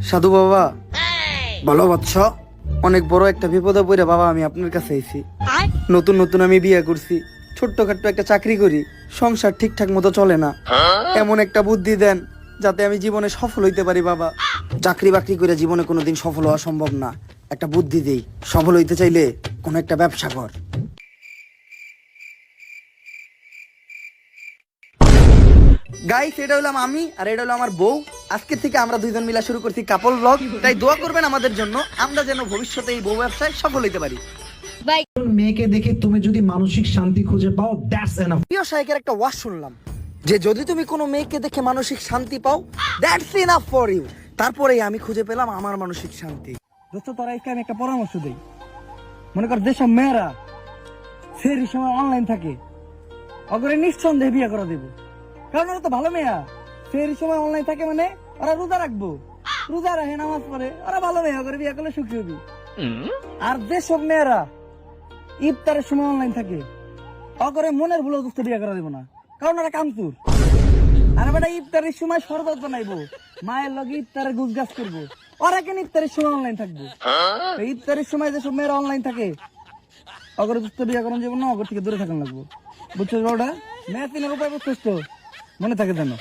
সাধু বাবা, ভালো বৎস। অনেক বড় একটা বিপদে পড়ে বাবা আমি আপনার কাছে আইছি। নতুন নতুন আমি বিয়ে করছি, ছোট্টখাট্ট একটা চাকরি করি, সংসার ঠিকঠাক মতো চলে না। এমন একটা বুদ্ধি দেন যাতে আমি জীবনে সফল হইতে পারি বাবা। চাকরি বাকরি করে জীবনে কোনোদিন সফল হওয়া সম্ভব না, একটা বুদ্ধি দেই। সফল হইতে চাইলে কোনো একটা ব্যবসা কর। গাইস, এটা হলাম আমি আর এটা হলো আমার বউ। আজকে থেকে আমরা দুইজন মিলা শুরু করছি কাপল ব্লগ। তাই দোয়া করবেন আমাদের জন্য, আমরা যেন ভবিষ্যতে এই বউ ব্যবসায় সফল হইতে পারি। মেয়েকে দেখে তুমি যদি মানসিক শান্তি খুঁজে পাও, দ্যাটস এনাফ। প্রিয় শাইকের একটা ওয়াজ শুনলাম যে যদি তুমি কোনো মেয়েকে দেখে মানসিক শান্তি পাও, দ্যাটস ইনাফ ফর ইউ। তারপরেই আমি খুঁজে পেলাম আমার মানসিক শান্তি। দোস্ত, তোরা আজকে আমি একটা পরামর্শ দেই। মনে কর যেসব মেয়েরা সেই সময় অনলাইন থাকে, অগরে নিঃসন্দেহে বিয়ে করা দেবো। কারণ ওরা তো ভালো মেয়া। সেই সময় অনলাইন থাকে মানে ওরা রোজা রাখবো, রোজা রাখে, নামাজ পড়ে, ওরা ভালো মেয়া করে বিয়ে করলে সুখী হবি। আর যেসব মেয়েরা ইফতারের সময় অনলাইন থাকে, অগরে মনের ভুলে দোস্ত বিয়ে করা দেবো না, কারণ ওরা কামতুর। আর বেটা ইফতারের সময় শরবত বানাইবো, মায়ের লগে ইফতারের গুছ গাছ করবো, ওরা কেন ইফতারের সময় অনলাইন থাকবো? ইফতারের সময় যেসব মেয়েরা অনলাইন থাকে, অগরে দোস্ত বিয়ে করার যাবো না, অগর থেকে দূরে থাকার লাগবো। বুঝছো ওটা? মেয়ে চিনার উপায় বুঝছিস তো? মনে থাকে যেন।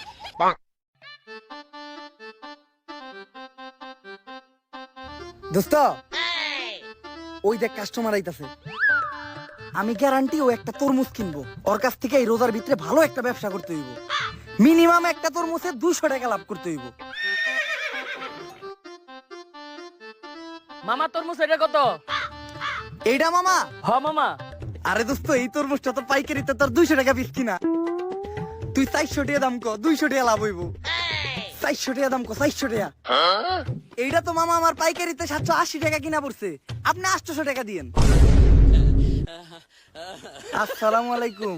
দোস্ত, ওই দেখ কাস্টমার আইতাছে। আমি গ্যারান্টি ও একটা তরমুজ কিনবো ওর কাছ থেকে। এই রোজার ভিতরে ভালো একটা ব্যবসা করতে হইব। মিনিমাম একটা তরমুজে 200 টাকা লাভ করতে হইব। মামা তরমুজ এটা কত? এইটা মামা? হ মামা। আরে দোস্ত, এই তরমুজটা তো পাইকারিতে তোর 200 টাকা পিস কিনা। তুই 400 টাকা দাম কো, 200 টাকা লাভ হইব। 400 টাকা দাম কো, 400 টাকা। এইটা তো মামা আমার পাইকারিতে 780 টাকা কিনা পড়ছে, আপনি 800 টাকা দিয়েন। আসসালামু আলাইকুম।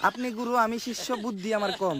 আপনি গুরু, আমি শিষ্য, বুদ্ধি আমার কম।